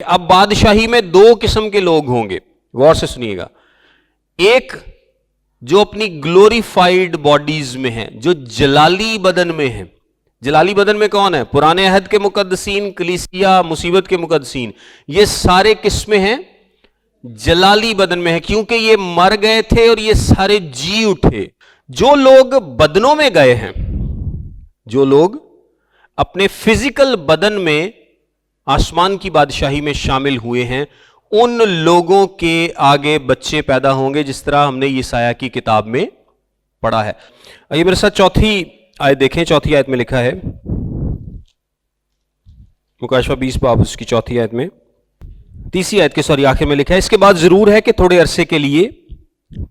اب بادشاہی میں دو قسم کے لوگ ہوں گے، غور سے سنیے گا. ایک جو اپنی گلوریفائیڈ باڈیز میں ہیں، جو جلالی بدن میں ہیں. جلالی بدن میں کون ہے؟ پرانے عہد کے مقدسین، کلیسیا، مصیبت کے مقدسین. یہ سارے کس میں ہیں؟ جلالی بدن میں ہے، کیونکہ یہ مر گئے تھے اور یہ سارے جی اٹھے. جو لوگ بدنوں میں گئے ہیں، جو لوگ اپنے فزیکل بدن میں آسمان کی بادشاہی میں شامل ہوئے ہیں، ان لوگوں کے آگے بچے پیدا ہوں گے، جس طرح ہم نے یسایہ کی کتاب میں پڑھا ہے. آئیے میرے ساتھ چوتھی آیت دیکھیں. چوتھی آیت میں لکھا ہے، مکاشفہ 20 باب اس کی چوتھی آیت میں، تیسری آیت کے آخر میں لکھا ہے، اس کے بعد ضرور ہے کہ تھوڑے عرصے کے لیے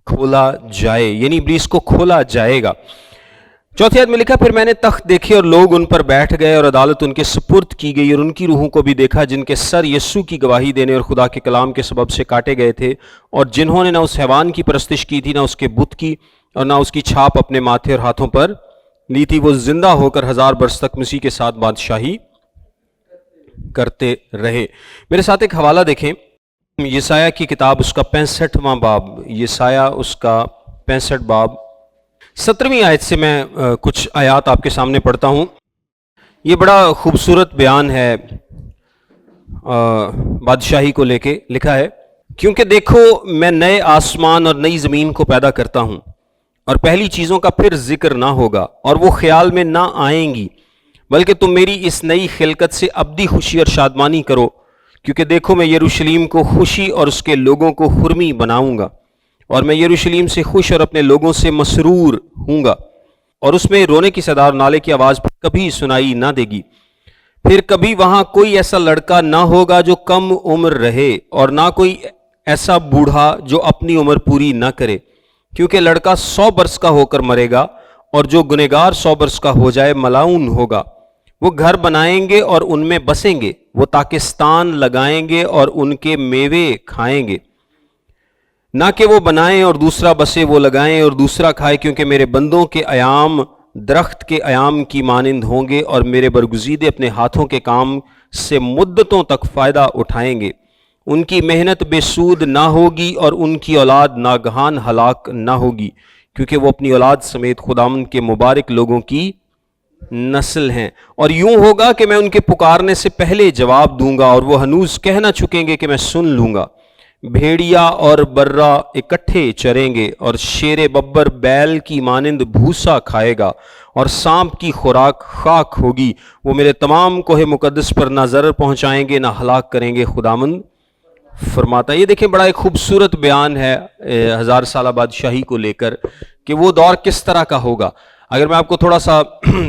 کھولا جائے، یعنی ابلیس کو کھولا جائے گا. چوتھی آیت میں لکھا، پھر میں نے تخت دیکھے اور لوگ ان پر بیٹھ گئے اور عدالت ان کے سپرد کی گئی، اور ان کی روحوں کو بھی دیکھا جن کے سر یسوع کی گواہی دینے اور خدا کے کلام کے سبب سے کاٹے گئے تھے، اور جنہوں نے نہ اس حیوان کی پرستش کی تھی، نہ اس کے بت کی، اور نہ اس کی چھاپ اپنے ماتھے اور ہاتھوں پر لی تھی. وہ زندہ ہو کر 1000 برس تک مسیح کے ساتھ بادشاہی کرتے رہے. میرے ساتھ ایک حوالہ دیکھیں، یسایہ کی کتاب اس کا 65واں باب، یسایہ اس کا 65 باب 17ویں آیت سے میں کچھ آیات آپ کے سامنے پڑھتا ہوں. یہ بڑا خوبصورت بیان ہے بادشاہی کو لے کے. لکھا ہے، کیونکہ دیکھو میں نئے آسمان اور نئی زمین کو پیدا کرتا ہوں، اور پہلی چیزوں کا پھر ذکر نہ ہوگا اور وہ خیال میں نہ آئیں گی، بلکہ تم میری اس نئی خلقت سے ابدی خوشی اور شادمانی کرو. کیونکہ دیکھو میں یروشلیم کو خوشی اور اس کے لوگوں کو خرمی بناؤں گا، اور میں یروشلیم سے خوش اور اپنے لوگوں سے مسرور ہوں گا، اور اس میں رونے کی صدا اور نالے کی آواز کبھی سنائی نہ دے گی. پھر کبھی وہاں کوئی ایسا لڑکا نہ ہوگا جو کم عمر رہے، اور نہ کوئی ایسا بوڑھا جو اپنی عمر پوری نہ کرے. کیونکہ لڑکا 100 برس کا ہو کر مرے گا، اور جو گنہگار 100 برس کا ہو جائے ملعون ہوگا. وہ گھر بنائیں گے اور ان میں بسیں گے، وہ تاکستان لگائیں گے اور ان کے میوے کھائیں گے. نہ کہ وہ بنائیں اور دوسرا بسے، وہ لگائیں اور دوسرا کھائے. کیونکہ میرے بندوں کے ایام درخت کے ایام کی مانند ہوں گے، اور میرے برگزیدے اپنے ہاتھوں کے کام سے مدتوں تک فائدہ اٹھائیں گے. ان کی محنت بے سود نہ ہوگی، اور ان کی اولاد ناگہان ہلاک نہ ہوگی، کیونکہ وہ اپنی اولاد سمیت خداوند کے مبارک لوگوں کی نسل ہیں. اور یوں ہوگا کہ میں ان کے پکارنے سے پہلے جواب دوں گا، اور وہ ہنوز کہہ نہ چکیں گے کہ میں سن لوں گا. بھیڑیا اور برہ اکٹھے چریں گے، اور شیر ببر بیل کی مانند بھوسا کھائے گا، اور سانپ کی خوراک خاک ہوگی. وہ میرے تمام کوہ مقدس پر نہ ضرر پہنچائیں گے نہ ہلاک کریں گے، خداوند فرماتا ہے. یہ دیکھیں بڑا ایک خوبصورت بیان ہے 1000 سالہ بادشاہی کو لے کر، کہ وہ دور کس طرح کا ہوگا. اگر میں آپ کو تھوڑا سا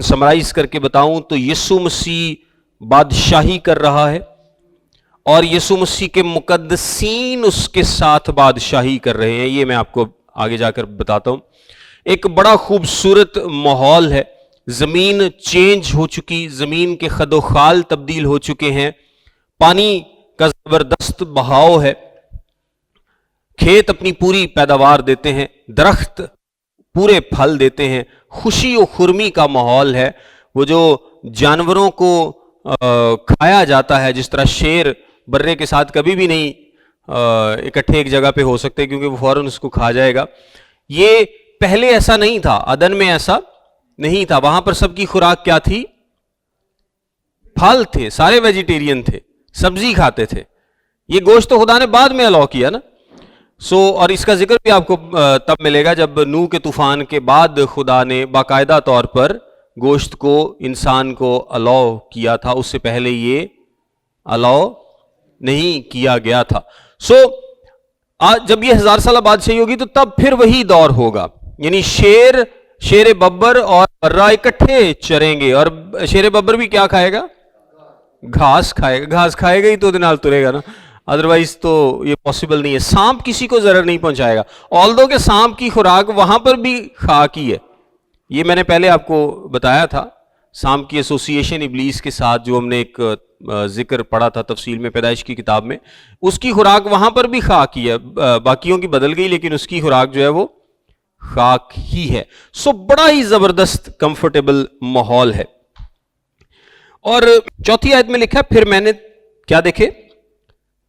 سمرائز کر کے بتاؤں تو یسوع مسیح بادشاہی کر رہا ہے، اور یسوع مسیح کے مقدسین اس کے ساتھ بادشاہی کر رہے ہیں. یہ میں آپ کو آگے جا کر بتاتا ہوں. ایک بڑا خوبصورت ماحول ہے. زمین چینج ہو چکی، زمین کے خد و خال تبدیل ہو چکے ہیں، پانی کا زبردست بہاؤ ہے، کھیت اپنی پوری پیداوار دیتے ہیں، درخت پورے پھل دیتے ہیں، خوشی و خرمی کا ماحول ہے. وہ جو جانوروں کو کھایا جاتا ہے، جس طرح شیر برے کے ساتھ کبھی بھی نہیں اکٹھے ایک جگہ پہ ہو سکتے، کیونکہ وہ فوراً اس کو کھا جائے گا. یہ پہلے ایسا نہیں تھا، عدن میں ایسا نہیں تھا. وہاں پر سب کی خوراک کیا تھی؟ پھل تھے، سارے ویجیٹیرین تھے، سبزی کھاتے تھے. یہ گوشت تو خدا نے بعد میں الاؤ کیا نا. اور اس کا ذکر بھی آپ کو تب ملے گا جب نوح کے طوفان کے بعد خدا نے باقاعدہ طور پر گوشت کو انسان کو الاؤ کیا تھا. اس سے پہلے یہ الاؤ نہیں کیا گیا تھا. جب یہ 1000 سالہ بادشاہی ہوگی تو تب پھر وہی دور ہوگا، یعنی شیر ببر اور برہ اکٹھے چریں گے. اور شیر ببر بھی کیا کھائے گا؟ گھاس کھائے گا. گھاس کھائے گا ہی تو دنال ترے گا نا، ادروائز تو یہ پاسبل نہیں ہے. سانپ کسی کو ضرر نہیں پہنچائے گا، آلدو کہ سانپ کی خوراک وہاں پر بھی خاک ہی ہے. یہ میں نے پہلے آپ کو بتایا تھا، سانپ کی ایسوسیشن ابلیس کے ساتھ جو ہم نے ایک ذکر پڑھا تھا تفصیل میں پیدائش کی کتاب میں، اس کی خوراک وہاں پر بھی خاک ہی ہے. باقیوں کی بدل گئی لیکن اس کی خوراک جو ہے وہ خاک ہی ہے. بڑا ہی زبردست کمفرٹیبل ماحول ہے. اور چوتھی آیت میں لکھا ہے، پھر میں نے کیا دیکھے؟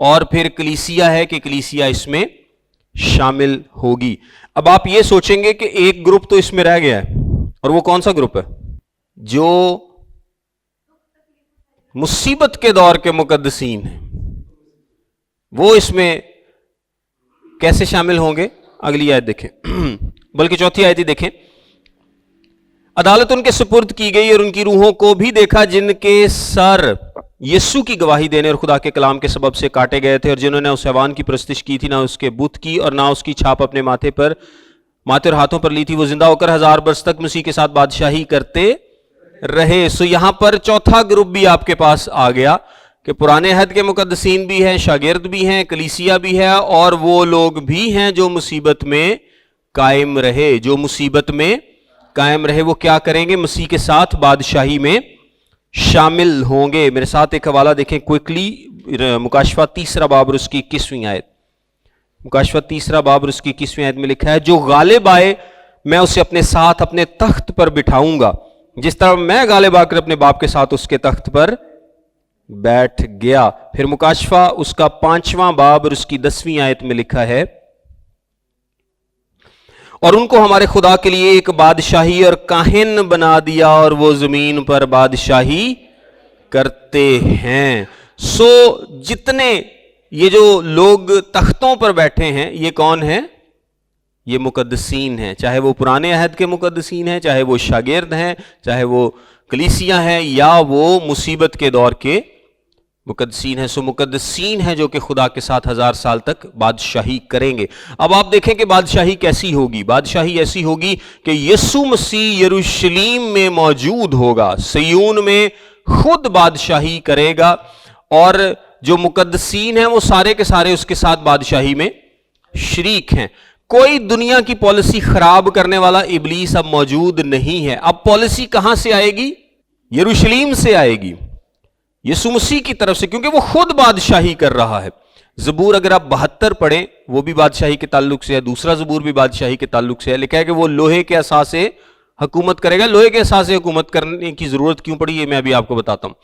اور پھر کلیسیا ہے کہ کلیسیا اس میں شامل ہوگی. اب آپ یہ سوچیں گے کہ ایک گروپ تو اس میں رہ گیا ہے، اور وہ کون سا گروپ ہے؟ جو مصیبت کے دور کے مقدسین ہیں. وہ اس میں کیسے شامل ہوں گے؟ اگلی آیت دیکھیں، بلکہ چوتھی آیت ہی دیکھیں. عدالت ان کے سپرد کی گئی اور ان کی روحوں کو بھی دیکھا جن کے سر یسوع کی گواہی دینے اور خدا کے کلام کے سبب سے کاٹے گئے تھے، اور جنہوں نے اس حیوان کی پرستش کی تھی، نہ اس کے بت کی اور نہ اس کی چھاپ اپنے ماتھے اور ہاتھوں پر لی تھی. وہ زندہ ہو کر 1000 برس تک مسیح کے ساتھ بادشاہی کرتے رہے. سو یہاں پر چوتھا گروپ بھی آپ کے پاس آ گیا کہ پرانے عہد کے مقدسین بھی ہیں، شاگرد بھی ہیں، کلیسیا بھی ہے، اور وہ لوگ بھی ہیں جو مصیبت میں قائم رہے. جو مصیبت میں قائم رہے وہ کیا کریں گے؟ مسیح کے ساتھ بادشاہی میں شامل ہوں گے. میرے ساتھ ایک حوالہ دیکھیں کوئکلی، مکاشفہ 3 باب اور اس کی 21 آیت. مکاشفہ 3 باب اور اس کی 21 آیت میں لکھا ہے، جو غالب آئے میں اسے اپنے ساتھ اپنے تخت پر بٹھاؤں گا، جس طرح میں غالب آ کر اپنے باپ کے ساتھ اس کے تخت پر بیٹھ گیا. پھر مکاشفہ اس کا 5واں باب اور اس کی 10ویں آیت میں لکھا ہے، اور ان کو ہمارے خدا کے لیے ایک بادشاہی اور کاہن بنا دیا، اور وہ زمین پر بادشاہی کرتے ہیں. سو جتنے یہ جو لوگ تختوں پر بیٹھے ہیں یہ کون ہیں؟ یہ مقدسین ہیں، چاہے وہ پرانے عہد کے مقدسین ہیں، چاہے وہ شاگرد ہیں، چاہے وہ کلیسیا ہیں، یا وہ مصیبت کے دور کے مقدسین ہیں. سو مقدسین ہیں جو کہ خدا کے ساتھ 1000 سال تک بادشاہی کریں گے. اب آپ دیکھیں کہ بادشاہی کیسی ہوگی. بادشاہی ایسی ہوگی کہ یسوع مسیح یروشلیم میں موجود ہوگا، سیون میں خود بادشاہی کرے گا، اور جو مقدسین ہیں وہ سارے کے سارے اس کے ساتھ بادشاہی میں شریک ہیں. کوئی دنیا کی پالیسی خراب کرنے والا ابلیس اب موجود نہیں ہے. اب پالیسی کہاں سے آئے گی؟ یروشلیم سے آئے گی، یسوع مسیح کی طرف سے، کیونکہ وہ خود بادشاہی کر رہا ہے. زبور اگر آپ 72 پڑھیں وہ بھی بادشاہی کے تعلق سے ہے، دوسرا زبور بھی بادشاہی کے تعلق سے ہے. لکھا ہے کہ وہ لوہے کے عصا سے حکومت کرے گا. لوہے کے عصا سے حکومت کرنے کی ضرورت کیوں پڑی یہ میں ابھی آپ کو بتاتا ہوں.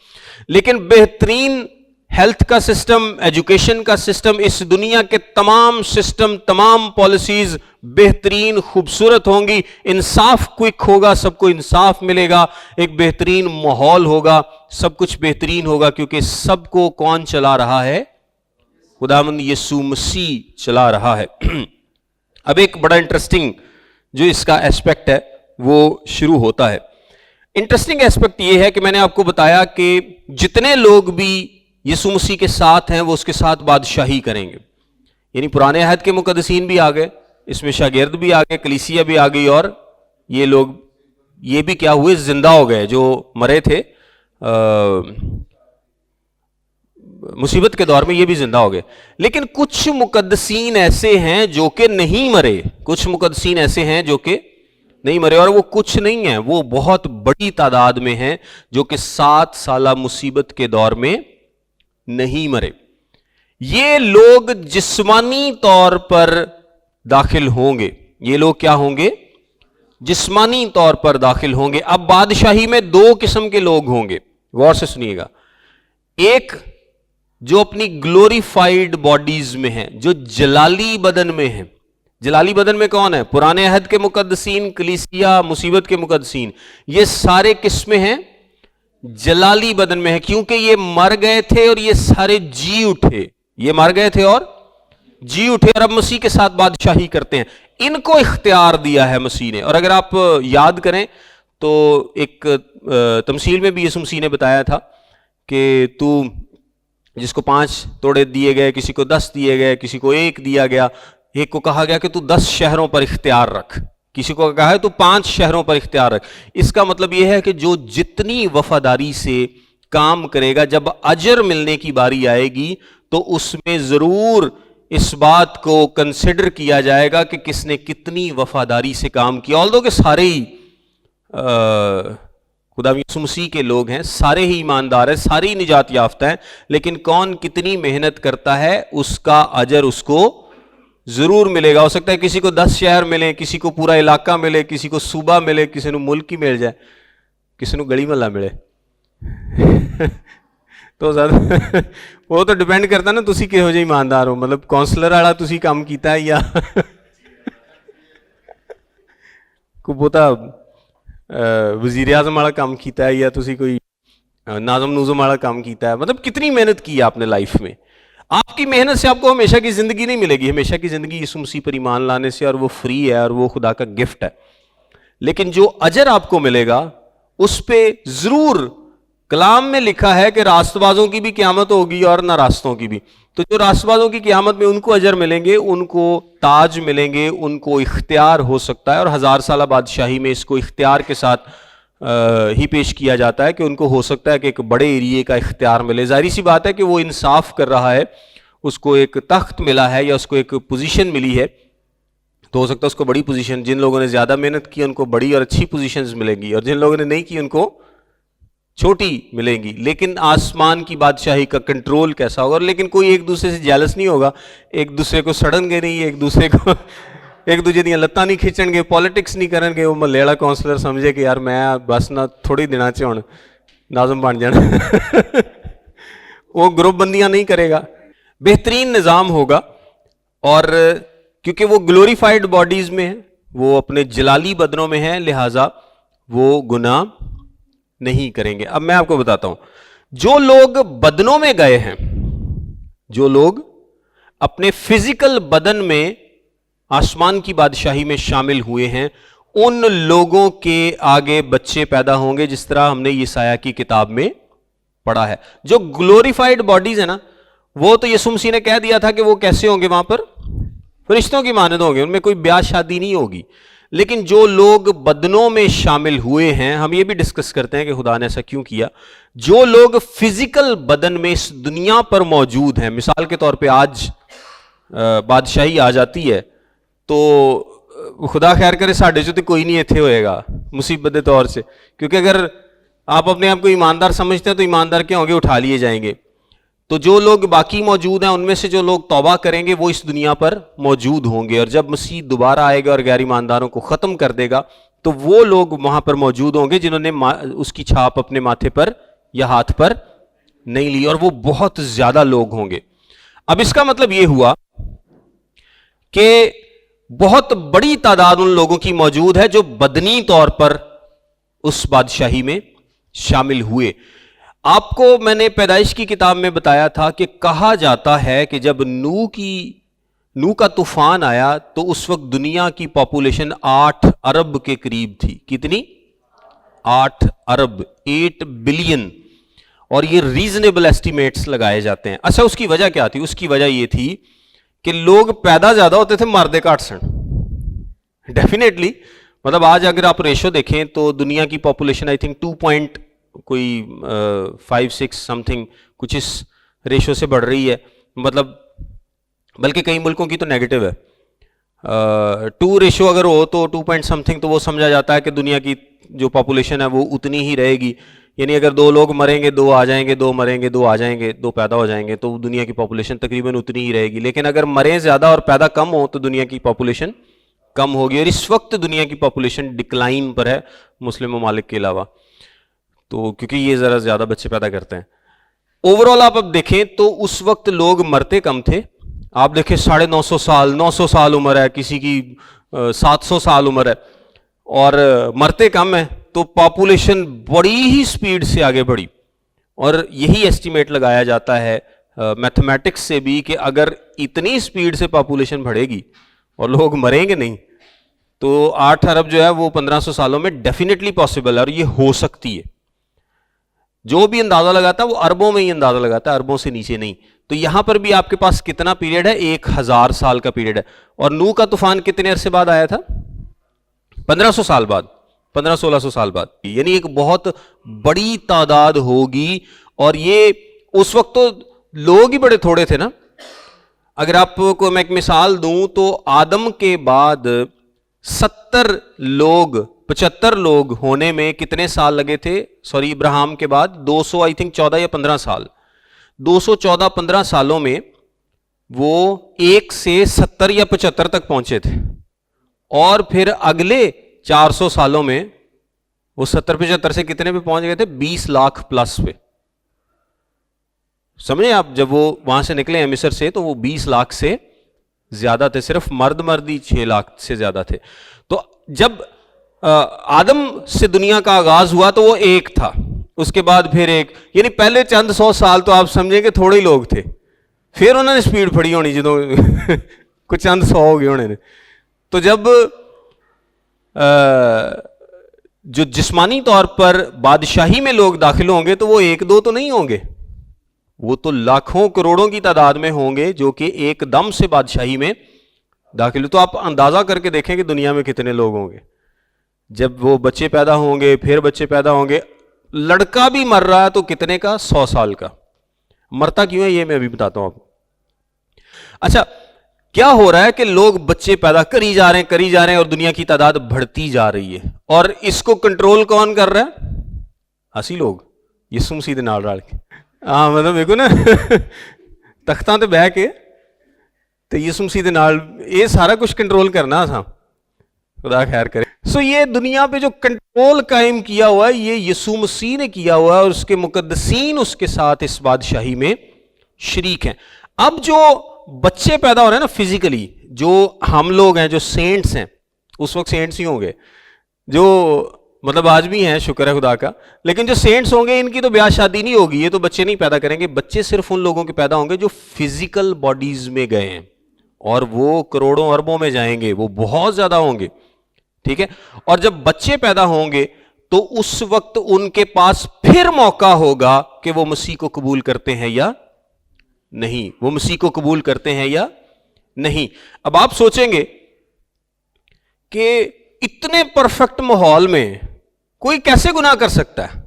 لیکن بہترین ہیلتھ کا سسٹم، ایجوکیشن کا سسٹم، اس دنیا کے تمام سسٹم، تمام پالیسیز بہترین خوبصورت ہوں گی. انصاف کوئک ہوگا، سب کو انصاف ملے گا، ایک بہترین ماحول ہوگا، سب کچھ بہترین ہوگا، کیونکہ سب کو کون چلا رہا ہے؟ خداوند یسوع مسیح چلا رہا ہے. اب ایک بڑا انٹرسٹنگ جو اس کا ایسپیکٹ ہے وہ شروع ہوتا ہے. انٹرسٹنگ ایسپیکٹ یہ ہے کہ میں نے آپ کو بتایا کہ جتنے لوگ بھی یسوع مسیح کے ساتھ ہیں وہ اس کے ساتھ بادشاہی کریں گے. یعنی پرانے عہد کے مقدسین بھی آ گئے، اس میں شاگرد بھی آ گئے، کلیسیا بھی آ گئی، اور یہ لوگ یہ بھی کیا ہوئے؟ زندہ ہو گئے. جو مرے تھے مصیبت کے دور میں یہ بھی زندہ ہو گئے. لیکن کچھ مقدسین ایسے ہیں جو کہ نہیں مرے، کچھ مقدسین ایسے ہیں جو کہ نہیں مرے، اور وہ کچھ نہیں ہیں، وہ بہت بڑی تعداد میں ہیں جو کہ 7 سالہ مصیبت کے دور میں نہیں مرے. یہ لوگ جسمانی طور پر داخل ہوں گے. یہ لوگ کیا ہوں گے؟ جسمانی طور پر داخل ہوں گے. اب بادشاہی میں 2 قسم کے لوگ ہوں گے، غور سے سنیے گا. ایک جو اپنی گلوریفائیڈ باڈیز میں ہیں، جو جلالی بدن میں ہیں. جلالی بدن میں کون ہے؟ پرانے عہد کے مقدسین، کلیسیا، مصیبت کے مقدسین. یہ سارے کس میں ہیں؟ جلالی بدن میں ہے، کیونکہ یہ مر گئے تھے اور یہ سارے جی اٹھے. یہ مر گئے تھے اور جی اٹھے، اور اب مسیح کے ساتھ بادشاہی کرتے ہیں. ان کو اختیار دیا ہے مسیح نے. اور اگر آپ یاد کریں تو ایک تمثیل میں بھی یسوع مسیح نے بتایا تھا کہ تو جس کو 5 توڑے دیے گئے، کسی کو 10 دیے گئے، کسی کو 1 دیا گیا. ایک کو کہا گیا کہ تو 10 شہروں پر اختیار رکھ، کسی کو کہا ہے تو 5 شہروں پر اختیار رکھ. اس کا مطلب یہ ہے کہ جو جتنی وفاداری سے کام کرے گا، جب اجر ملنے کی باری آئے گی تو اس میں ضرور اس بات کو کنسیڈر کیا جائے گا کہ کس نے کتنی وفاداری سے کام کیا. آلدو کہ سارے ہی خدا یسوع مسیح کے لوگ ہیں، سارے ہی ایماندار ہیں، سارے ہی نجات یافتہ ہیں، لیکن کون کتنی محنت کرتا ہے اس کا اجر اس کو ضرور ملے گا. ہو سکتا ہے کسی کو 10 شہر ملے، کسی کو پورا علاقہ ملے، کسی کو صوبہ ملے، کسی کو ملک ہی مل جائے، کسی کو گلی محلہ ملے. تو زیادہ وہ تو ڈیپینڈ کرتا نا تسی کہو جے ایماندار ہو, مطلب کونسلر والا تسی کام کیتا ہے یا کوئی بہتا وزیر اعظم والا کام کیتا ہے یا تسی کوئی ناظم نوزم والا کام کیتا ہے. مطلب کتنی محنت کی ہے آپ نے لائف میں. آپ کی محنت سے آپ کو ہمیشہ کی زندگی نہیں ملے گی, ہمیشہ کی زندگی یسوع مسیح پر ایمان لانے سے, اور وہ فری ہے اور وہ خدا کا گفٹ ہے. لیکن جو اجر آپ کو ملے گا اس پہ ضرور کلام میں لکھا ہے کہ راست بازوں کی بھی قیامت ہوگی اور نہ راستوں کی بھی. تو جو راست بازوں کی قیامت میں ان کو اجر ملیں گے, ان کو تاج ملیں گے, ان کو اختیار ہو سکتا ہے, اور 1000 سالہ بادشاہی میں اس کو اختیار کے ساتھ ہی پیش کیا جاتا ہے کہ ان کو ہو سکتا ہے کہ ایک بڑے ایریے کا اختیار ملے. ظاہری سی بات ہے کہ وہ انصاف کر رہا ہے, اس کو ایک تخت ملا ہے یا اس کو ایک پوزیشن ملی ہے, تو ہو سکتا ہے اس کو بڑی پوزیشن, جن لوگوں نے زیادہ محنت کی ان کو بڑی اور اچھی پوزیشنز ملیں گی, اور جن لوگوں نے نہیں کی ان کو چھوٹی ملیں گی. لیکن آسمان کی بادشاہی کا کنٹرول کیسا ہوگا؟ لیکن کوئی ایک دوسرے سے جیلس نہیں ہوگا, ایک دوسرے کو سڑن گے نہیں, ایک دوسرے کو ایک دوسرے دیا لتاں نہیں کھچن گے, پالیٹکس نہیں کرن گے. وہ محلے والا کونسلر سمجھے کہ یار میں بس نہ تھوڑی دنوں چ ہوں ناظم بن جانا وہ گروپ بندیاں نہیں کرے گا. بہترین نظام ہوگا, اور کیونکہ وہ گلوریفائڈ باڈیز میں ہیں, وہ اپنے جلالی بدنوں میں ہیں, لہٰذا وہ گناہ نہیں کریں گے. اب میں آپ کو بتاتا ہوں, جو لوگ بدنوں میں گئے ہیں, جو لوگ اپنے فزیکل بدن میں آسمان کی بادشاہی میں شامل ہوئے ہیں, ان لوگوں کے آگے بچے پیدا ہوں گے, جس طرح ہم نے یسایہ کی کتاب میں پڑھا ہے. جو گلوریفائڈ باڈیز ہیں نا, وہ تو یسوع مسیح نے کہہ دیا تھا کہ وہ کیسے ہوں گے, وہاں پر فرشتوں کی مانند ہوں گے, ان میں کوئی بیاہ شادی نہیں ہوگی. لیکن جو لوگ بدنوں میں شامل ہوئے ہیں, ہم یہ بھی ڈسکس کرتے ہیں کہ خدا نے ایسا کیوں کیا. جو لوگ فزیکل بدن میں اس دنیا پر موجود ہیں, مثال کے طور پہ آج بادشاہی آ جاتی ہے تو خدا خیر کرے ساڈے چ تو کوئی نہیں ایتھے ہوئے گا مصیبت کے طور سے, کیونکہ اگر آپ اپنے آپ کو ایماندار سمجھتے ہیں تو ایماندار کیا ہوں گے, اٹھا لیے جائیں گے. تو جو لوگ باقی موجود ہیں ان میں سے جو لوگ توبہ کریں گے وہ اس دنیا پر موجود ہوں گے, اور جب مسیح دوبارہ آئے گا اور غیر ایمانداروں کو ختم کر دے گا تو وہ لوگ وہاں پر موجود ہوں گے جنہوں نے اس کی چھاپ اپنے ماتھے پر یا ہاتھ پر نہیں لی, اور وہ بہت زیادہ لوگ ہوں گے. اب اس کا مطلب یہ ہوا کہ بہت بڑی تعداد ان لوگوں کی موجود ہے جو بدنی طور پر اس بادشاہی میں شامل ہوئے. آپ کو میں نے پیدائش کی کتاب میں بتایا تھا کہ کہا جاتا ہے کہ جب نوح کا طوفان آیا تو اس وقت دنیا کی پاپولیشن 8 ارب کے قریب تھی. کتنی؟ 8 ارب, 8 بلین. اور یہ ریزنیبل ایسٹیمیٹس لگائے جاتے ہیں. اچھا, اس کی وجہ کیا تھی؟ اس کی وجہ یہ تھی کہ لوگ پیدا زیادہ ہوتے تھے, مردے کاٹ سن. ڈیفینیٹلی, مطلب آج اگر آپ ریشو دیکھیں تو دنیا کی population I think 2.56 some thing کچھ اس ریشو سے بڑھ رہی ہے. مطلب بلکہ کئی ملکوں کی تو نیگیٹو ہے. 2 ریشو اگر ہو تو 2 پوائنٹ سم تھنگ, تو وہ سمجھا جاتا ہے کہ دنیا کی جو پاپولیشن ہے وہ اتنی ہی رہے گی. یعنی اگر 2 لوگ مریں گے 2 آ جائیں گے, 2 مریں گے 2 آ جائیں گے, 2 پیدا ہو جائیں گے, تو دنیا کی پاپولیشن تقریباً اتنی ہی رہے گی. لیکن اگر مریں زیادہ اور پیدا کم ہو تو دنیا کی پاپولیشن کم ہوگی, اور اس وقت دنیا کی پاپولیشن ڈکلائن پر ہے مسلم ممالک کے علاوہ, تو کیونکہ یہ ذرا زیادہ بچے پیدا کرتے ہیں. اوور آل آپ اب دیکھیں تو اس وقت لوگ مرتے کم تھے. آپ دیکھیں 950 سال 900 سال عمر ہے, کسی کی 700 سال عمر ہے, اور مرتے کم ہیں, تو پاپولیشن بڑی ہی سپیڈ سے آگے بڑھی. اور یہی ایسٹیمیٹ لگایا جاتا ہے میتھمیٹکس سے بھی کہ اگر اتنی سپیڈ سے پاپولیشن بڑھے گی اور لوگ مریں گے نہیں تو 8 ارب جو ہے وہ 1500 سالوں میں ڈیفینیٹلی پاسبل ہے, اور یہ ہو سکتی ہے. جو بھی اندازہ لگاتا ہے وہ اربوں میں ہی اندازہ لگاتا ہے, اربوں سے نیچے نہیں. تو یہاں پر بھی آپ کے پاس کتنا پیریڈ ہے؟ 1000 سال کا پیریڈ ہے. اور نوح کا طوفان کتنے عرصے بعد آیا تھا؟ 1500 سال بعد, 1500-1600 سال بعد. یعنی ایک بہت بڑی تعداد ہوگی, اور یہ اس وقت تو لوگ ہی بڑے تھوڑے تھے نا. اگر آپ کو میں ایک مثال دوں تو آدم کے بعد 75 لوگ ہونے میں کتنے سال لگے تھے؟ سوری, ابراہیم کے بعد 200 آئی تھنک 14 یا 15 سال. 214-15 سالوں میں وہ 1 سے 70 یا 75 تک پہنچے تھے, اور پھر اگلے 400 سالوں میں وہ 70-75 سے کتنے پہ پہنچ گئے تھے؟ 20 لاکھ پلس پہ. سمجھیں آپ، جب وہ وہاں سے نکلے ہیں مصر سے تو وہ 20 لاکھ سے زیادہ تھے، صرف مرد ہی 6 لاکھ سے زیادہ تھے. تو جب آدم سے دنیا کا آغاز ہوا تو وہ ایک تھا، اس کے بعد پھر ایک، یعنی پہلے چند 100 سال تو آپ سمجھیں کہ تھوڑے ہی لوگ تھے، پھر انہوں نے سپیڈ پھڑی ہونی جدوں کچھ چند 100 ہو گئے ہونے نے. تو جب جو جسمانی طور پر بادشاہی میں لوگ داخل ہوں گے تو وہ 1-2 تو نہیں ہوں گے، وہ تو لاکھوں کروڑوں کی تعداد میں ہوں گے جو کہ ایک دم سے بادشاہی میں داخل ہو. تو آپ اندازہ کر کے دیکھیں کہ دنیا میں کتنے لوگ ہوں گے. جب وہ بچے پیدا ہوں گے، پھر بچے پیدا ہوں گے، لڑکا بھی مر رہا ہے تو کتنے کا؟ 100 سال کا. مرتا کیوں ہے یہ میں ابھی بتاتا ہوں آپ کو. اچھا، کیا ہو رہا ہے کہ لوگ بچے پیدا کری جا رہے ہیں اور دنیا کی تعداد بڑھتی جا رہی ہے، اور اس کو کنٹرول کون کر رہا ہے؟ اسی لوگ یسوع مسیح دے نال رل کے. ہاں مطلب دیکھو نا تختاں تے بہ کے تے یسوع مسیح دے نال یہ سارا کچھ کنٹرول کرنا تھا. خدا خیر کرے. سو یہ دنیا پہ جو کنٹرول قائم کیا ہوا ہے یہ یسوع مسیح نے کیا ہوا ہے، اور اس کے مقدسین اس کے ساتھ اس بادشاہی میں شریک ہیں. اب جو بچے پیدا ہو رہے ہیں نا فزیکلی، جو ہم لوگ ہیں، جو سینٹس ہیں، اس وقت سینٹس ہی ہوں گے جو مطلب آج بھی ہیں، شکر ہے خدا کا، لیکن جو سینٹس ہوں گے ان کی تو بیاہ شادی نہیں ہوگی، یہ تو بچے نہیں پیدا کریں گے. بچے صرف ان لوگوں کے پیدا ہوں گے جو فزیکل باڈیز میں گئے ہیں، اور وہ کروڑوں اربوں میں جائیں گے، وہ بہت زیادہ ہوں گے. ٹھیک ہے. اور جب بچے پیدا ہوں گے تو اس وقت ان کے پاس پھر موقع ہوگا کہ وہ مسیح کو قبول کرتے ہیں یا نہیں، وہ مسیح کو قبول کرتے ہیں یا نہیں. اب آپ سوچیں گے کہ اتنے پرفیکٹ ماحول میں کوئی کیسے گناہ کر سکتا ہے؟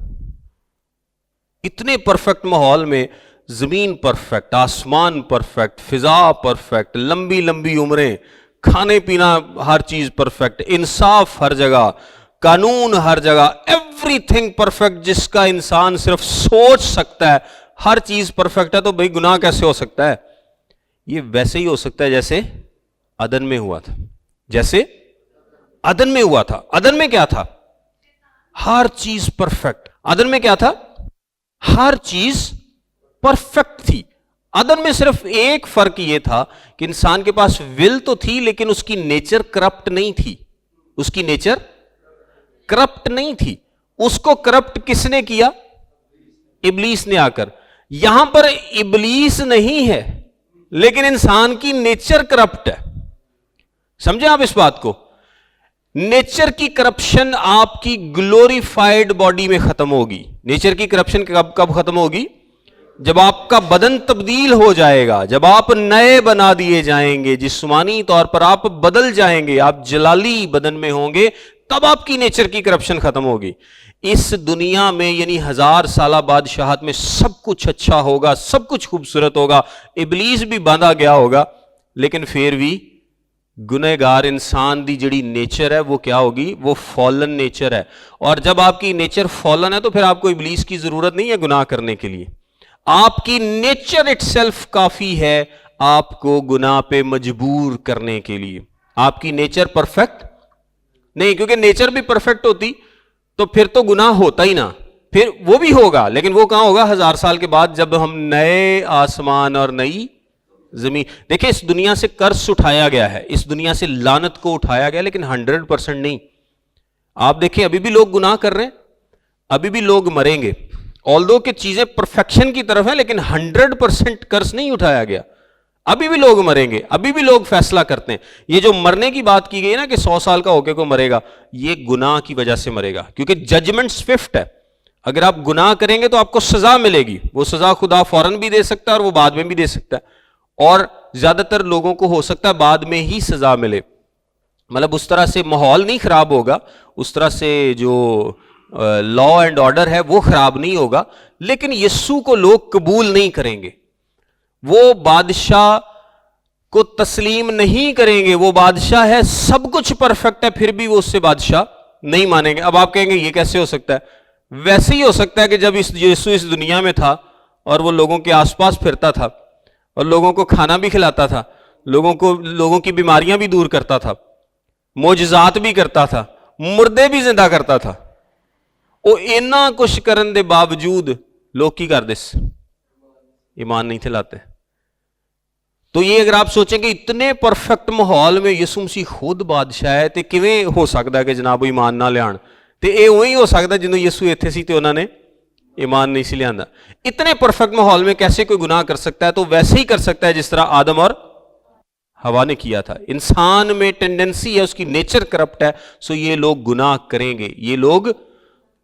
اتنے پرفیکٹ ماحول میں زمین پرفیکٹ، آسمان پرفیکٹ، فضا پرفیکٹ، لمبی لمبی عمریں، کھانے پینا ہر چیز پرفیکٹ، انصاف ہر جگہ، قانون ہر جگہ، ایوری تھنگ پرفیکٹ جس کا انسان صرف سوچ سکتا ہے، ہر چیز پرفیکٹ ہے. تو بھئی گناہ کیسے ہو سکتا ہے؟ یہ ویسے ہی ہو سکتا ہے جیسے عدن میں ہوا تھا. جیسے عدن میں ہوا تھا. عدن میں کیا تھا؟ ہر چیز پرفیکٹ. عدن میں کیا تھا؟ ہر چیز پرفیکٹ تھی. عدن میں صرف ایک فرق یہ تھا کہ انسان کے پاس ول تو تھی لیکن اس کی نیچر کرپٹ نہیں تھی. اس کی نیچر کرپٹ نہیں تھی. اس کو کرپٹ کس نے کیا؟ ابلیس نے آ کر. یہاں پر ابلیس نہیں ہے لیکن انسان کی نیچر کرپٹ ہے. سمجھیں آپ اس بات کو. نیچر کی کرپشن آپ کی گلوریفائڈ باڈی میں ختم ہوگی. نیچر کی کرپشن کب ختم ہوگی؟ جب آپ کا بدن تبدیل ہو جائے گا، جب آپ نئے بنا دیے جائیں گے، جسمانی طور پر آپ بدل جائیں گے، آپ جلالی بدن میں ہوں گے، تب آپ کی نیچر کی کرپشن ختم ہوگی. اس دنیا میں یعنی 1000 سالہ بادشاہت میں سب کچھ اچھا ہوگا، سب کچھ خوبصورت ہوگا، ابلیس بھی باندھا گیا ہوگا، لیکن پھر بھی گنہگار انسان دی جڑی نیچر ہے وہ کیا ہوگی؟ وہ فالن نیچر ہے. اور جب آپ کی نیچر فالن ہے تو پھر آپ کو ابلیس کی ضرورت نہیں ہے گناہ کرنے کے لیے. آپ کی نیچر اٹ سیلف کافی ہے آپ کو گناہ پہ مجبور کرنے کے لیے. آپ کی نیچر پرفیکٹ نہیں، کیونکہ نیچر بھی پرفیکٹ ہوتی تو پھر تو گناہ ہوتا ہی نہ. پھر وہ بھی ہوگا لیکن وہ کہاں ہوگا؟ 1000 سال کے بعد جب ہم نئے آسمان اور نئی زمین. دیکھیں اس دنیا سے قرض اٹھایا گیا ہے، اس دنیا سے لعنت کو اٹھایا گیا، لیکن 100% نہیں. آپ دیکھیں ابھی بھی لوگ گناہ کر رہے ہیں، ابھی بھی لوگ مریں گے. آلدو کہ چیزیں پرفیکشن کی طرف ہیں لیکن 100% قرض نہیں اٹھایا گیا. ابھی بھی لوگ مریں گے، ابھی بھی لوگ فیصلہ کرتے ہیں. یہ جو مرنے کی بات کی گئی نا کہ 100 سال کا ہو کے کوئی مرے گا، یہ گناہ کی وجہ سے مرے گا، کیونکہ ججمنٹ سوئفٹ ہے. اگر آپ گناہ کریں گے تو آپ کو سزا ملے گی. وہ سزا خدا فوراً بھی دے سکتا ہے اور وہ بعد میں بھی دے سکتا ہے، اور زیادہ تر لوگوں کو ہو سکتا ہے بعد میں ہی سزا ملے. مطلب اس طرح سے ماحول نہیں خراب ہوگا، اس طرح سے جو لا اینڈ آرڈر ہے وہ خراب نہیں ہوگا، لیکن یسوع کو لوگ قبول نہیں کریں گے. وہ بادشاہ کو تسلیم نہیں کریں گے. وہ بادشاہ ہے، سب کچھ پرفیکٹ ہے، پھر بھی وہ اس سے بادشاہ نہیں مانیں گے. اب آپ کہیں گے یہ کیسے ہو سکتا ہے؟ ویسے ہی ہو سکتا ہے کہ جب یسوع اس دنیا میں تھا اور وہ لوگوں کے آس پاس پھرتا تھا اور لوگوں کو کھانا بھی کھلاتا تھا، لوگوں کی بیماریاں بھی دور کرتا تھا، معجزات بھی کرتا تھا، مردے بھی زندہ کرتا تھا. وہ اینا کچھ کرن دے باوجود لوگ کی کر دس؟ ایمان نہیں تھے لاتے. تو یہ اگر آپ سوچیں کہ اتنے پرفیکٹ ماحول میں یسوع مسیح خود بادشاہ ہے تو کیویں ہو سکتا ہے کہ جناب ایمان نہ لیان؟ تو یہ وہی ہو سکتا جنہوں یسوع اتنے سی تو انہوں نے ایمان نہیں سی لیا. اتنے پرفیکٹ ماحول میں کیسے کوئی گناہ کر سکتا ہے؟ تو ویسے ہی کر سکتا ہے جس طرح آدم اور ہوا نے کیا تھا. انسان میں ٹینڈنسی ہے، اس کی نیچر کرپٹ ہے، سو یہ لوگ گناہ کریں گے. یہ لوگ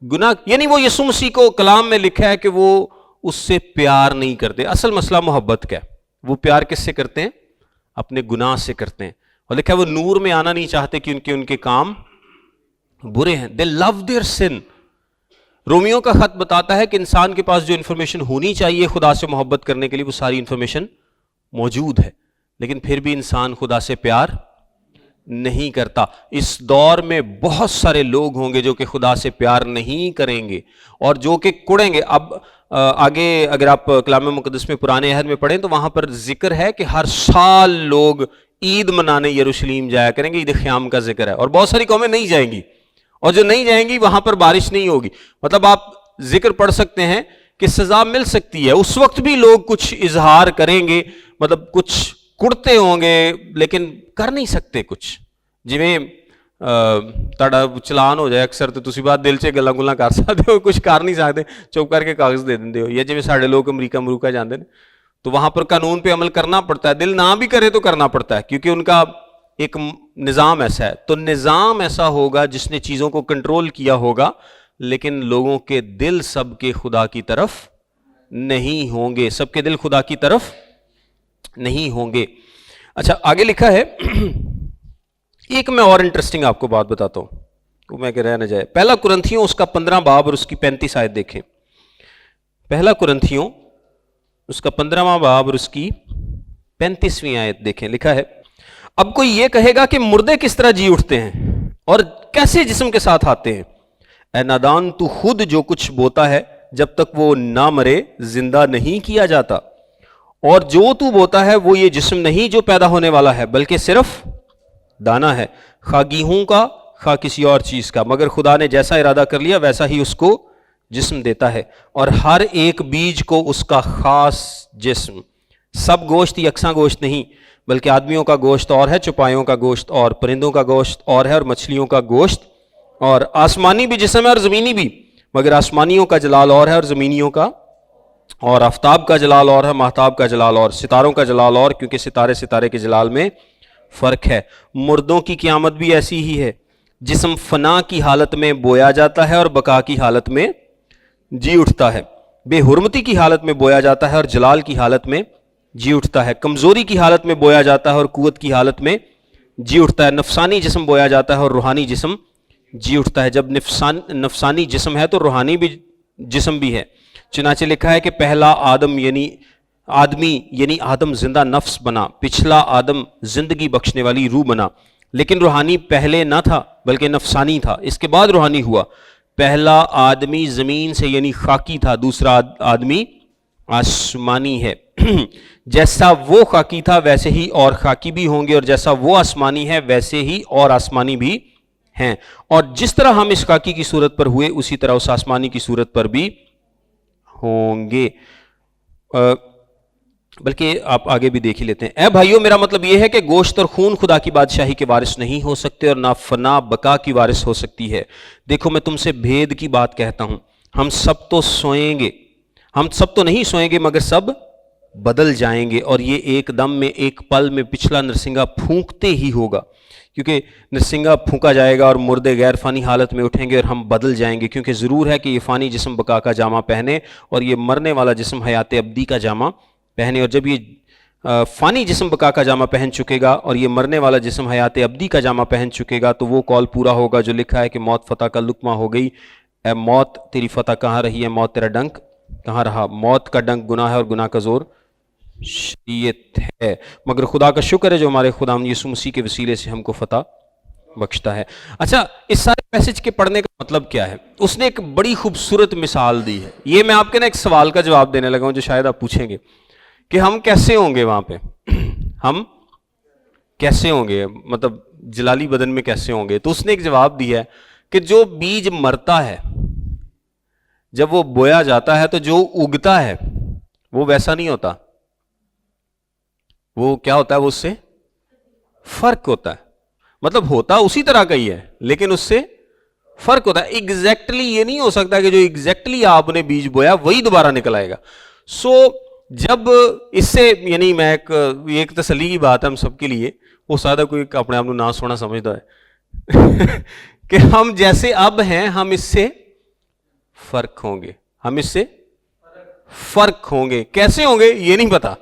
گناہ، یعنی وہ یسوع مسیح کو کلام میں لکھا ہے کہ وہ اس سے پیار نہیں کرتے. اصل مسئلہ محبت کا ہے. وہ پیار کس سے کرتے ہیں؟ اپنے گناہ سے کرتے ہیں. اور لکھا ہے وہ نور میں آنا نہیں چاہتے کیونکہ ان کے کام برے ہیں. they love their sin. Romeo کا خط بتاتا ہے کہ انسان کے پاس جو انفارمیشن ہونی چاہیے خدا سے محبت کرنے کے لیے وہ ساری انفارمیشن موجود ہے، لیکن پھر بھی انسان خدا سے پیار نہیں کرتا. اس دور میں بہت سارے لوگ ہوں گے جو کہ خدا سے پیار نہیں کریں گے اور جو کہ کڑیں گے. اب آگے اگر آپ کلام مقدس میں پرانے عہد میں پڑھیں تو وہاں پر ذکر ہے کہ ہر سال لوگ عید منانے یروشلیم جایا کریں گے. عید خیام کا ذکر ہے، اور بہت ساری قومیں نہیں جائیں گی، اور جو نہیں جائیں گی وہاں پر بارش نہیں ہوگی. مطلب آپ ذکر پڑھ سکتے ہیں کہ سزا مل سکتی ہے. اس وقت بھی لوگ کچھ اظہار کریں گے، مطلب کچھ کڑتے ہوں گے لیکن کر نہیں سکتے کچھ. جویں تڑا چلان ہو جائے اکثر تو تسی بات دل سے گلاں گلاں کر سکتے ہو، کچھ کر نہیں سکتے، چپ کر کے کاغذ دے دیندے ہو. یا جویں ساڈے لوگ امریکہ جاندے ہیں تو وہاں پر قانون پہ عمل کرنا پڑتا ہے. دل نہ بھی کرے تو کرنا پڑتا ہے کیونکہ ان کا ایک نظام ایسا ہے. تو نظام ایسا ہوگا جس نے چیزوں کو کنٹرول کیا ہوگا، لیکن لوگوں کے دل سب کے خدا کی طرف نہیں ہوں گے. سب کے دل خدا کی طرف نہیں ہوں گے. اچھا آگے لکھا ہے، ایک میں اور انٹرسٹنگ آپ کو بات بتاتا ہوں، وہ میں کہ رہ نہ جائے. پہلا کرنتھیوں اس کا 15 باب اور اس کی 35 آیت دیکھیں. پہلا کرنتھیوں اس کا 15واں باب اور اس کی 35ویں آیت دیکھیں. لکھا ہے، اب کوئی یہ کہے گا کہ مردے کس طرح جی اٹھتے ہیں اور کیسے جسم کے ساتھ آتے ہیں؟ اے نادان، تو خود جو کچھ بوتا ہے جب تک وہ نہ مرے زندہ نہیں کیا جاتا، اور جو تو بوتا ہے وہ یہ جسم نہیں جو پیدا ہونے والا ہے بلکہ صرف دانا ہے، خواہ گیہوں کا خواہ کسی اور چیز کا، مگر خدا نے جیسا ارادہ کر لیا ویسا ہی اس کو جسم دیتا ہے، اور ہر ایک بیج کو اس کا خاص جسم. سب گوشت یکساں گوشت نہیں، بلکہ آدمیوں کا گوشت اور ہے، چوپایوں کا گوشت اور، پرندوں کا گوشت اور ہے، اور مچھلیوں کا گوشت اور. آسمانی بھی جسم ہے اور زمینی بھی، مگر آسمانیوں کا جلال اور ہے اور زمینیوں کا اور. آفتاب کا جلال اور ہے، ماہتاب کا جلال اور، ستاروں کا جلال اور، کیونکہ ستارے کے جلال میں فرق ہے. مردوں کی قیامت بھی ایسی ہی ہے. جسم فنا کی حالت میں بویا جاتا ہے اور بقا کی حالت میں جی اٹھتا ہے. بے حرمتی کی حالت میں بویا جاتا ہے اور جلال کی حالت میں جی اٹھتا ہے. کمزوری کی حالت میں بویا جاتا ہے اور قوت کی حالت میں جی اٹھتا ہے. نفسانی جسم بویا جاتا ہے اور روحانی جسم جی اٹھتا ہے. جب نفسانی جسم ہے تو روحانی بھی جسم بھی ہے. چنانچہ لکھا ہے کہ پہلا آدمی یعنی آدم زندہ نفس بنا، پچھلا آدم زندگی بخشنے والی روح بنا. لیکن روحانی پہلے نہ تھا بلکہ نفسانی تھا، اس کے بعد روحانی ہوا. پہلا آدمی زمین سے یعنی خاکی تھا، دوسرا آدمی آسمانی ہے. جیسا وہ خاکی تھا ویسے ہی اور خاکی بھی ہوں گے، اور جیسا وہ آسمانی ہے ویسے ہی اور آسمانی بھی ہیں. اور جس طرح ہم اس خاکی کی صورت پر ہوئے اسی طرح اس آسمانی کی صورت پر بھی ہوں گے. بلکہ آپ آگے بھی دیکھ ہی لیتے ہیں. اے بھائیو، میرا مطلب یہ ہے کہ گوشت اور خون خدا کی بادشاہی کے وارث نہیں ہو سکتے اور نہ فنا بقا کی وارث ہو سکتی ہے. دیکھو میں تم سے بھید کی بات کہتا ہوں، ہم سب تو سوئیں گے، ہم سب تو نہیں سوئیں گے مگر سب بدل جائیں گے. اور یہ ایک دم میں ایک پل میں پچھلا نرسنگا پھونکتے ہی ہوگا، کیونکہ نرسنگا پھونکا جائے گا اور مردے غیر فانی حالت میں اٹھیں گے اور ہم بدل جائیں گے. کیونکہ ضرور ہے کہ یہ فانی جسم بقا کا جامہ پہنے اور یہ مرنے والا جسم حیات ابدی کا جامہ پہنے. اور جب یہ فانی جسم بقا کا جامہ پہن چکے گا اور یہ مرنے والا جسم حیات ابدی کا جامہ پہن چکے گا تو وہ قول پورا ہوگا جو لکھا ہے کہ موت فتح کا لقمہ ہو گئی. اے موت تیری فتح کہاں رہی ہے؟ موت تیرا ڈنک کہاں رہا؟ موت کا ڈنک گناہ ہے اور گناہ کا زور شریعت ہے. مگر خدا کا شکر ہے جو ہمارے خدا یسوع مسیح کے وسیلے سے ہم کو فتح بخشتا ہے. اچھا، اس سارے میسج کے پڑھنے کا مطلب کیا ہے؟ اس نے ایک بڑی خوبصورت مثال دی ہے. یہ میں آپ کے نا ایک سوال کا جواب دینے لگا ہوں جو شاید آپ پوچھیں گے کہ ہم کیسے ہوں گے وہاں پہ، ہم کیسے ہوں گے، مطلب جلالی بدن میں کیسے ہوں گے. تو اس نے ایک جواب دیا ہے کہ جو بیج مرتا ہے جب وہ بویا جاتا ہے تو جو اگتا ہے وہ ویسا نہیں ہوتا. وہ کیا ہوتا ہے؟ وہ اس سے فرق ہوتا ہے. مطلب ہوتا اسی طرح کا ہی ہے لیکن اس سے فرق ہوتا ہے. ایگزیکٹلی یہ نہیں ہو سکتا کہ جو ایگزیکٹلی آپ نے بیج بویا وہی دوبارہ نکل آئے گا. سو جب اس سے یعنی میں ایک تسلی کی بات ہے ہم سب کے لیے, وہ سادہ کوئی اپنے آپ کو نہ سونا سمجھتا ہے کہ ہم جیسے اب ہیں ہم اس سے فرق ہوں گے. ہم اس سے فرق ہوں گے. کیسے ہوں گے یہ نہیں پتا,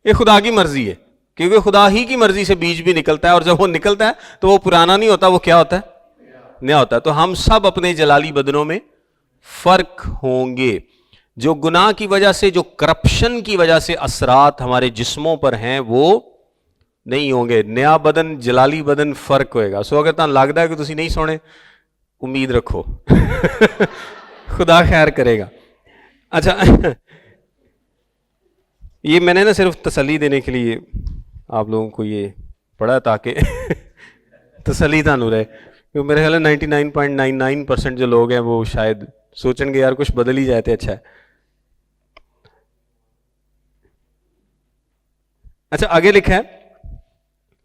یہ خدا کی مرضی ہے, کیونکہ خدا ہی کی مرضی سے بیج بھی نکلتا ہے, اور جب وہ نکلتا ہے تو وہ پرانا نہیں ہوتا, وہ کیا ہوتا ہے؟ نیا ہوتا ہے. تو ہم سب اپنے جلالی بدنوں میں فرق ہوں گے. جو گناہ کی وجہ سے, جو کرپشن کی وجہ سے اثرات ہمارے جسموں پر ہیں وہ نہیں ہوں گے. نیا بدن, جلالی بدن فرق ہوئے گا. سو اگر تاں لگتا ہے کہ تسی نہیں سونے, امید رکھو خدا خیر کرے گا. اچھا یہ میں نے نا صرف تسلی دینے کے لیے آپ لوگوں کو یہ پڑھا تاکہ تسلی تانوں رہے. کیونکہ میرے خیال ہے 99.99% جو لوگ ہیں وہ شاید سوچیں گے یار کچھ بدل ہی جاتے اچھا ہے. اچھا آگے لکھا ہے,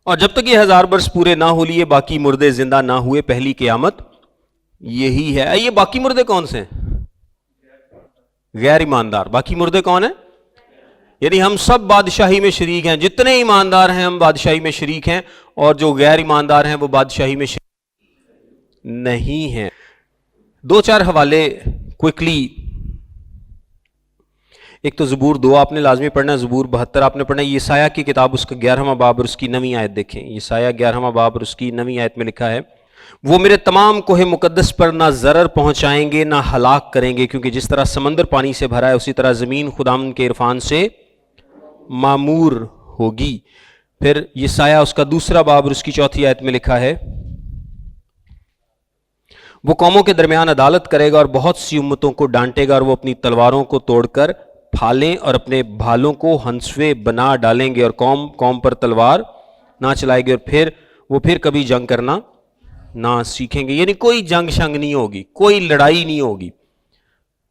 اور جب تک یہ 1000 برس پورے نہ ہو لیے باقی مردے زندہ نہ ہوئے, پہلی قیامت یہی ہے. یہ باقی مردے کون سے ہیں؟ غیر ایماندار. باقی مردے کون ہیں؟ یعنی ہم سب بادشاہی میں شریک ہیں. جتنے ایماندار ہیں ہم بادشاہی میں شریک ہیں, اور جو غیر ایماندار ہیں وہ بادشاہی میں شریک نہیں ہیں. 2-4 حوالے کوئکلی. ایک تو زبور 2 آپ نے لازمی پڑھنا ہے, زبور 72 آپ نے پڑھنا ہے. یسایہ کی کتاب اس کا 11واں باب اور اس کی 9ویں آیت دیکھیں. یسایہ 11واں باب اور اس کی 9ویں آیت میں لکھا ہے, وہ میرے تمام کوہ مقدس پر نہ ضرر پہنچائیں گے نہ ہلاک کریں گے, کیونکہ جس طرح سمندر پانی سے بھرا ہے اسی طرح زمین خداوند کے عرفان سے معمور ہوگی. پھر یسایہ اس کا 2 باب اور اس کی 4 آیت میں لکھا ہے, وہ قوموں کے درمیان عدالت کرے گا اور بہت سی امتوں کو ڈانٹے گا, اور وہ اپنی تلواروں کو توڑ کر پھالیں اور اپنے بھالوں کو ہنسوے بنا ڈالیں گے, اور قوم قوم پر تلوار نہ چلائے گی, اور وہ پھر کبھی جنگ کرنا نہ سیکھیں گے. یعنی کوئی جنگ شنگ نہیں ہوگی, کوئی لڑائی نہیں ہوگی.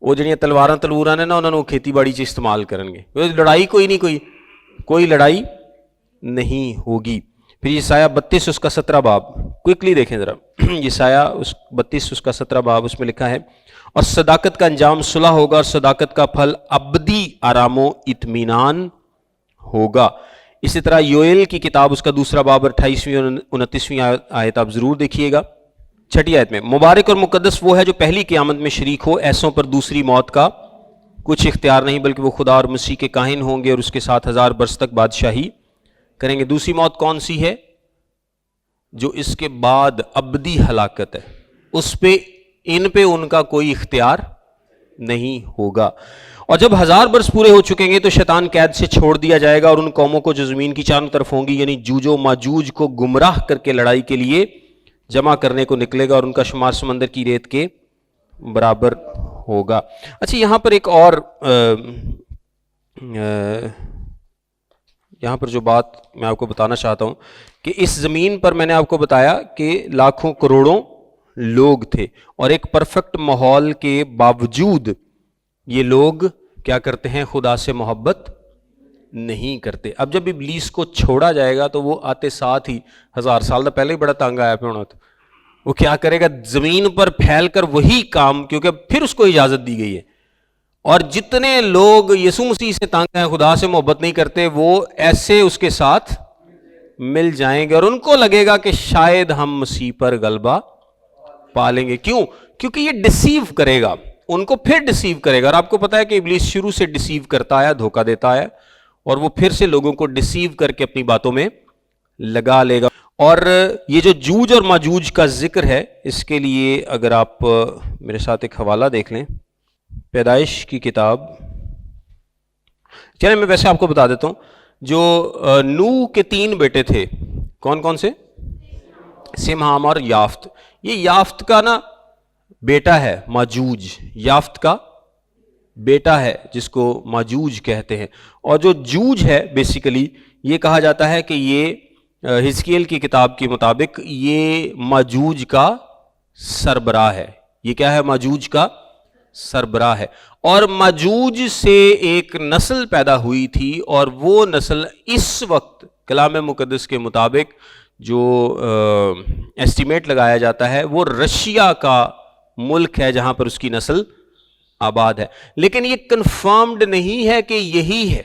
وہ جڑیاں تلواراں نے نا انہوں نے کھیتی باڑی چ استعمال کرن گے, لڑائی کوئی نہیں, کوئی لڑائی نہیں ہوگی. پھر یسایہ 32 اس کا 17 باب کوئکلی دیکھیں ذرا. یسایہ 32 اس کا 17 باب, اس میں لکھا ہے, اور صداقت کا انجام صلح ہوگا, اور صداقت کا پھل ابدی آرام و اطمینان ہوگا. اسی طرح یوئیل کی کتاب اس کا 2 باب 28ویں اور 29ویں آیت آپ ضرور دیکھیے گا. 6 آیت میں, مبارک اور مقدس وہ ہے جو پہلی قیامت میں شریک ہو, ایسوں پر دوسری موت کا کچھ اختیار نہیں, بلکہ وہ خدا اور مسیح کے کاہن ہوں گے اور اس کے ساتھ 1000 برس تک بادشاہی کریں گے. دوسری موت کون سی ہے؟ جو اس کے بعد ابدی ہلاکت ہے, اس پہ ان پہ ان کا کوئی اختیار نہیں ہوگا. اور جب 1000 برس پورے ہو چکیں گے تو شیطان قید سے چھوڑ دیا جائے گا, اور ان قوموں کو جو زمین کی چاروں طرف ہوں گی, یعنی جوج و ماجوج کو گمراہ کر کے لڑائی کے لیے جمع کرنے کو نکلے گا, اور ان کا شمار سمندر کی ریت کے برابر ہوگا. اچھا یہاں پر ایک اور یہاں پر جو بات میں آپ کو بتانا چاہتا ہوں کہ اس زمین پر میں نے آپ کو بتایا کہ لاکھوں کروڑوں لوگ تھے, اور ایک پرفیکٹ ماحول کے باوجود یہ لوگ کیا کرتے ہیں؟ خدا سے محبت نہیں کرتے. اب جب ابلیس کو چھوڑا جائے گا تو وہ آتے ساتھ ہی 1000 سال تو پہلے ہی بڑا تنگ آیا پہ ہونا, تو وہ کیا کرے گا؟ زمین پر پھیل کر وہی کام, کیونکہ پھر اس کو اجازت دی گئی ہے. اور جتنے لوگ یسوع مسیح سے تنگ ہیں, خدا سے محبت نہیں کرتے, وہ ایسے اس کے ساتھ مل جائیں گے, اور ان کو لگے گا کہ شاید ہم مسیح پر غلبہ پا لیں گے. کیوں؟ کیونکہ یہ ڈسیو کرے گا, ان کو پھر ڈسیو کرے گا. اور آپ کو پتا ہے کہ ابلیس شروع سے ڈسیو کرتا ہے, دھوکہ دیتا ہے, اور وہ پھر سے لوگوں کو ڈسیو کر کے اپنی باتوں میں لگا لے گا. اور یہ جو جوج اور ماجوج کا ذکر ہے, اس کے لیے اگر آپ میرے ساتھ ایک حوالہ دیکھ لیں, پیدائش کی کتاب. چلیں میں ویسے آپ کو بتا دیتا ہوں, جو نوح کے 3 بیٹے تھے, کون کون سے؟ سیم ہام اور یافت. یہ یافت کا نا بیٹا ہے ماجوج, یافت کا بیٹا ہے جس کو ماجوج کہتے ہیں. اور جو جوج ہے بیسیکلی یہ کہا جاتا ہے کہ یہ حزقیل کی کتاب کے مطابق یہ ماجوج کا سربراہ ہے. یہ کیا ہے؟ ماجوج کا سربراہ ہے. اور ماجوج سے ایک نسل پیدا ہوئی تھی اور وہ نسل اس وقت کلام مقدس کے مطابق جو ایسٹیمیٹ لگایا جاتا ہے وہ رشیا کا ملک ہے جہاں پر اس کی نسل آباد ہے. لیکن یہ کنفرمڈ نہیں ہے کہ یہی ہے،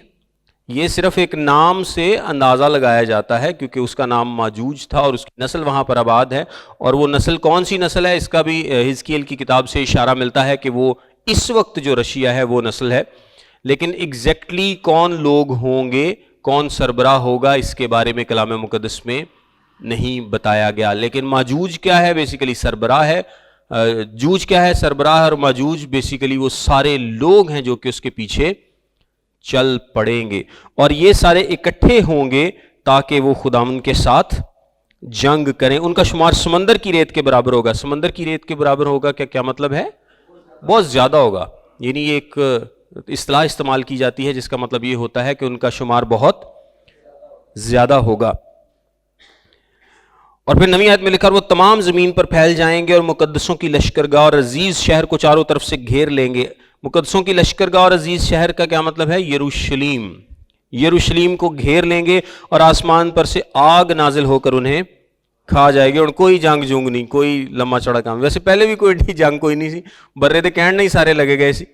یہ صرف ایک نام سے اندازہ لگایا جاتا ہے کیونکہ اس کا نام ماجوج تھا اور اس کی نسل وہاں پر آباد ہے. اور وہ نسل کون سی نسل ہے اس کا بھی حزقیل کی کتاب سے اشارہ ملتا ہے کہ وہ اس وقت جو رشیا ہے وہ نسل ہے. لیکن ایگزیکٹلی کون لوگ ہوں گے، کون سربراہ ہوگا، اس کے بارے میں کلام مقدس میں نہیں بتایا گیا. لیکن ماجوج کیا ہے؟ بیسیکلی سربراہ ہے. جوج کیا ہے؟ سربراہ. اور ماجوج بیسیکلی وہ سارے لوگ ہیں جو کہ اس کے پیچھے چل پڑیں گے اور یہ سارے اکٹھے ہوں گے تاکہ وہ خداوند کے ساتھ جنگ کریں. ان کا شمار سمندر کی ریت کے برابر ہوگا. سمندر کی ریت کے برابر ہوگا کیا مطلب ہے؟ بہت زیادہ ہوگا. یعنی ایک اصطلاح استعمال کی جاتی ہے جس کا مطلب یہ ہوتا ہے کہ ان کا شمار بہت زیادہ ہوگا. اور پھر 9 آیت میں لکھا وہ تمام زمین پر پھیل جائیں گے اور مقدسوں کی لشکرگاہ اور عزیز شہر کو چاروں طرف سے گھیر لیں گے. مقدسوں کی لشکرگاہ اور عزیز شہر کا کیا مطلب ہے؟ یروشلیم. یروشلیم کو گھیر لیں گے اور آسمان پر سے آگ نازل ہو کر انہیں کھا جائے گی. اور کوئی جنگ جونگ نہیں، کوئی لمبا چڑا کام. ویسے پہلے بھی کوئی جنگ کوئی نہیں سی، برے دے کہن نہیں سارے لگے گئے سی.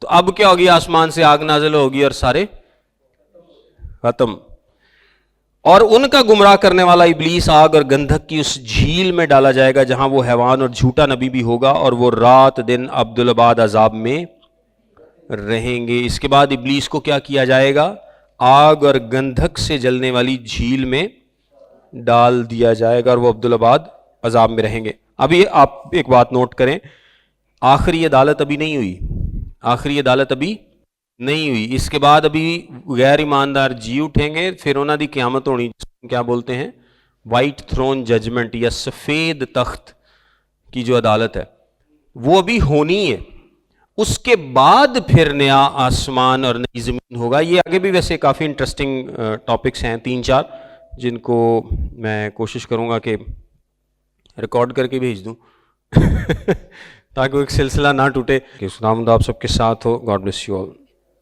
تو اب کیا ہوگی؟ آسمان سے آگ نازل ہوگی اور سارے ختم. اور ان کا گمراہ کرنے والا ابلیس آگ اور گندھک کی اس جھیل میں ڈالا جائے گا جہاں وہ حیوان اور جھوٹا نبی بھی ہوگا اور وہ رات دن عبدالآباد عذاب میں رہیں گے. اس کے بعد ابلیس کو کیا کیا جائے گا؟ آگ اور گندھک سے جلنے والی جھیل میں ڈال دیا جائے گا اور وہ عبدالآباد عذاب میں رہیں گے. ابھی آپ ایک بات نوٹ کریں، آخری عدالت ابھی نہیں ہوئی. آخری عدالت ابھی نہیں ہوئی. اس کے بعد ابھی غیر ایماندار جی اٹھیں گے، پھر انہوں دی قیامت ہونی، کیا بولتے ہیں؟ وائٹ تھرون ججمنٹ یا سفید تخت کی جو عدالت ہے وہ ابھی ہونی ہے. اس کے بعد پھر نیا آسمان اور نئی زمین ہوگا. یہ آگے بھی ویسے کافی انٹرسٹنگ ٹاپکس ہیں 3-4 جن کو میں کوشش کروں گا کہ ریکارڈ کر کے بھیج دوں تاکہ وہ ایک سلسلہ نہ ٹوٹے. کہ خداوند آپ سب کے ساتھ ہو. God bless you all.